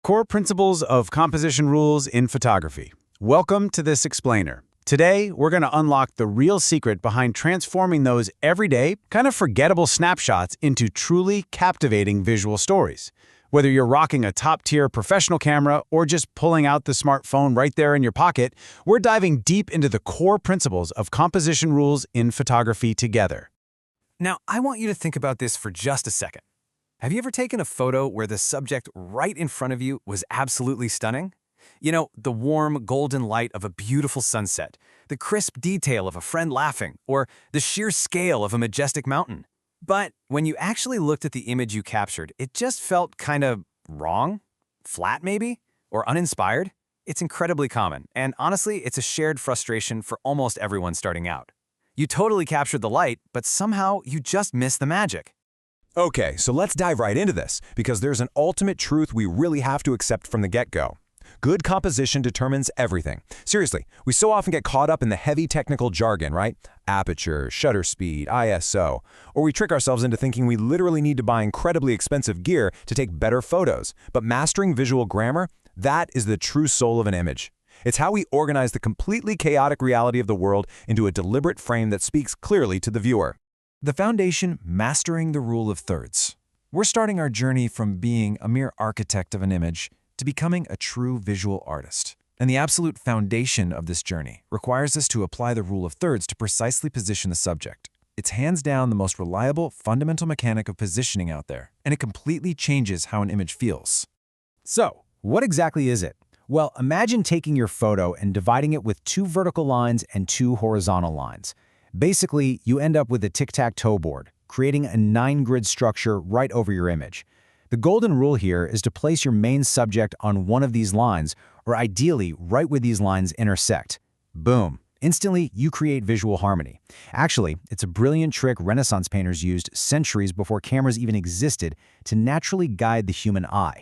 Core Principles of Composition Rules in Photography. Welcome to this explainer. Today, we're going to unlock the real secret behind transforming those everyday, kind of forgettable snapshots into truly captivating visual stories. Whether you're rocking a top-tier professional camera or just pulling out the smartphone right there in your pocket, we're diving deep into the core principles of composition rules in photography together. Now, I want you to think about this for just a second. Have you ever taken a photo where the subject right in front of you was absolutely stunning? You know, the warm, golden light of a beautiful sunset, the crisp detail of a friend laughing, or the sheer scale of a majestic mountain. But when you actually looked at the image you captured, it just felt kind of wrong, flat maybe, or uninspired. It's incredibly common, and honestly, it's a shared frustration for almost everyone starting out. You totally captured the light, but somehow you just missed the magic. Okay, so let's dive right into this, because there's an ultimate truth we really have to accept from the get-go. Good composition determines everything. Seriously, we so often get caught up in the heavy technical jargon, right? Aperture, shutter speed, ISO. Or we trick ourselves into thinking we literally need to buy incredibly expensive gear to take better photos. But mastering visual grammar, that is the true soul of an image. It's how we organize the completely chaotic reality of the world into a deliberate frame that speaks clearly to the viewer. The foundation, mastering the rule of thirds. We're starting our journey from being a mere architect of an image to becoming a true visual artist. And the absolute foundation of this journey requires us to apply the rule of thirds to precisely position the subject. It's hands down the most reliable, fundamental mechanic of positioning out there, and it completely changes how an image feels. So, what exactly is it? Well, imagine taking your photo and dividing it with two vertical lines and two horizontal lines. Basically, you end up with a tic-tac-toe board, creating a 9-grid structure right over your image. The golden rule here is to place your main subject on one of these lines, or ideally, right where these lines intersect. Boom. Instantly, you create visual harmony. Actually, it's a brilliant trick Renaissance painters used centuries before cameras even existed to naturally guide the human eye.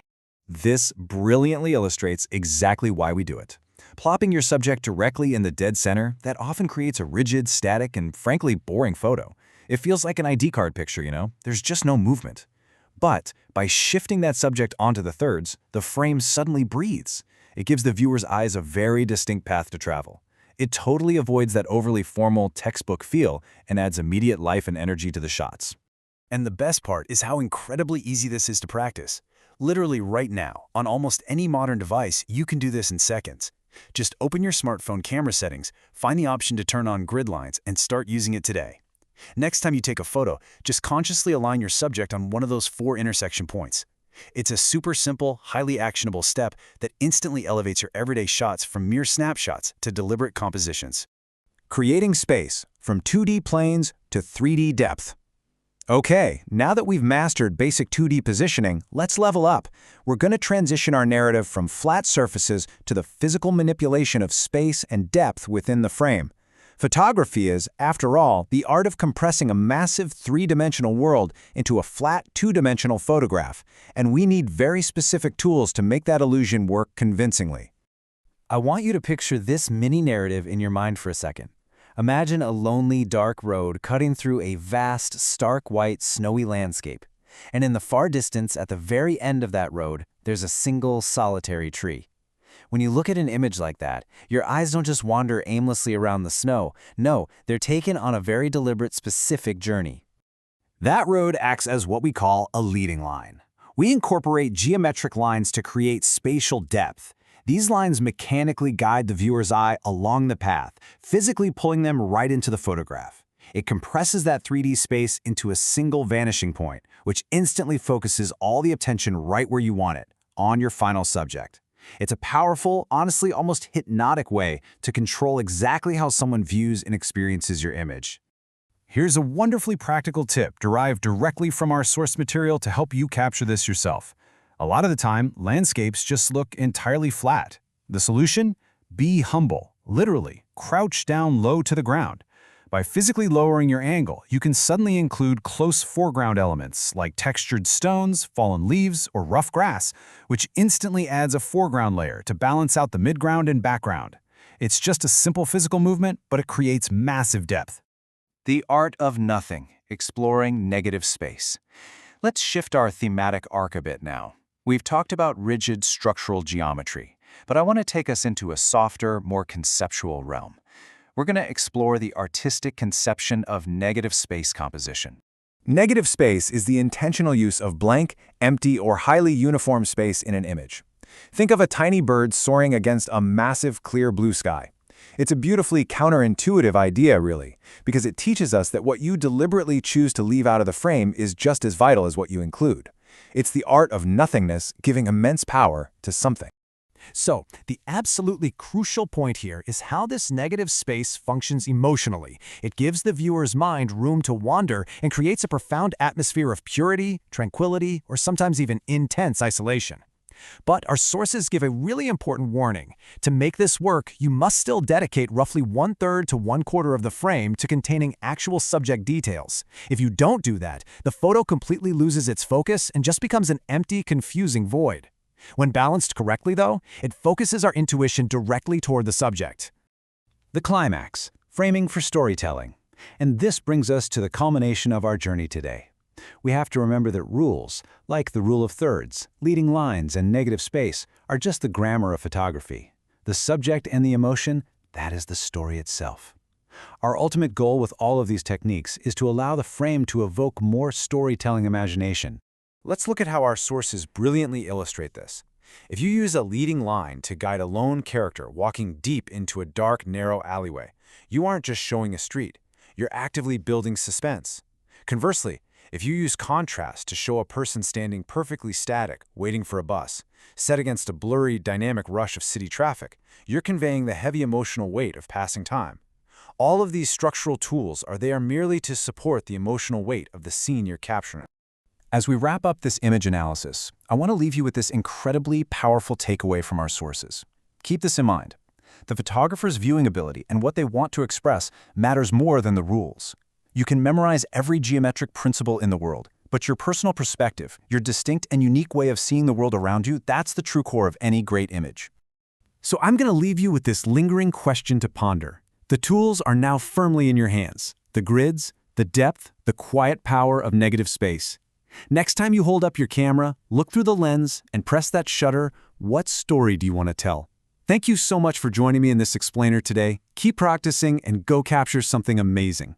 This brilliantly illustrates exactly why we do it. Plopping your subject directly in the dead center, that often creates a rigid, static, and frankly boring photo. It feels like an ID card picture, you know? There's just no movement. But by shifting that subject onto the thirds, the frame suddenly breathes. It gives the viewer's eyes a very distinct path to travel. It totally avoids that overly formal textbook feel and adds immediate life and energy to the shots. And the best part is how incredibly easy this is to practice. Literally right now, on almost any modern device, you can do this in seconds. Just open your smartphone camera settings, find the option to turn on grid lines, and start using it today. Next time you take a photo, just consciously align your subject on one of those 4 intersection points. It's a super simple, highly actionable step that instantly elevates your everyday shots from mere snapshots to deliberate compositions. Creating space from 2D planes to 3D depth. Okay, now that we've mastered basic 2D positioning, let's level up. We're going to transition our narrative from flat surfaces to the physical manipulation of space and depth within the frame. Photography is, after all, the art of compressing a massive 3-dimensional world into a flat 2-dimensional photograph, and we need very specific tools to make that illusion work convincingly. I want you to picture this mini-narrative in your mind for a second. Imagine a lonely, dark road cutting through a vast, stark white, snowy landscape. And in the far distance, at the very end of that road, there's a single, solitary tree. When you look at an image like that, your eyes don't just wander aimlessly around the snow. No, they're taken on a very deliberate, specific journey. That road acts as what we call a leading line. We incorporate geometric lines to create spatial depth. These lines mechanically guide the viewer's eye along the path, physically pulling them right into the photograph. It compresses that 3D space into a single vanishing point, which instantly focuses all the attention right where you want it, on your final subject. It's a powerful, honestly almost hypnotic way to control exactly how someone views and experiences your image. Here's a wonderfully practical tip derived directly from our source material to help you capture this yourself. A lot of the time, landscapes just look entirely flat. The solution? Be humble. Literally, crouch down low to the ground. By physically lowering your angle, you can suddenly include close foreground elements like textured stones, fallen leaves, or rough grass, which instantly adds a foreground layer to balance out the midground and background. It's just a simple physical movement, but it creates massive depth. The art of nothing, exploring negative space. Let's shift our thematic arc a bit now. We've talked about rigid structural geometry, but I want to take us into a softer, more conceptual realm. We're going to explore the artistic conception of negative space composition. Negative space is the intentional use of blank, empty, or highly uniform space in an image. Think of a tiny bird soaring against a massive, clear blue sky. It's a beautifully counterintuitive idea, really, because it teaches us that what you deliberately choose to leave out of the frame is just as vital as what you include. It's the art of nothingness giving immense power to something. So, the absolutely crucial point here is how this negative space functions emotionally. It gives the viewer's mind room to wander and creates a profound atmosphere of purity, tranquility, or sometimes even intense isolation. But our sources give a really important warning. To make this work, you must still dedicate roughly 1/3 to 1/4 of the frame to containing actual subject details. If you don't do that, the photo completely loses its focus and just becomes an empty, confusing void. When balanced correctly, though, it focuses our intuition directly toward the subject. The climax, framing for storytelling. And this brings us to the culmination of our journey today. We have to remember that rules, like the rule of thirds, leading lines, and negative space, are just the grammar of photography. The subject and the emotion, that is the story itself. Our ultimate goal with all of these techniques is to allow the frame to evoke more storytelling imagination. Let's look at how our sources brilliantly illustrate this. If you use a leading line to guide a lone character walking deep into a dark, narrow alleyway, you aren't just showing a street. You're actively building suspense. Conversely, if you use contrast to show a person standing perfectly static, waiting for a bus, set against a blurry, dynamic rush of city traffic, you're conveying the heavy emotional weight of passing time. All of these structural tools are there merely to support the emotional weight of the scene you're capturing. As we wrap up this image analysis, I want to leave you with this incredibly powerful takeaway from our sources. Keep this in mind. The photographer's viewing ability and what they want to express matters more than the rules. You can memorize every geometric principle in the world, but your personal perspective, your distinct and unique way of seeing the world around you, that's the true core of any great image. So I'm going to leave you with this lingering question to ponder. The tools are now firmly in your hands. The grids, the depth, the quiet power of negative space. Next time you hold up your camera, look through the lens and press that shutter, what story do you want to tell? Thank you so much for joining me in this explainer today. Keep practicing and go capture something amazing.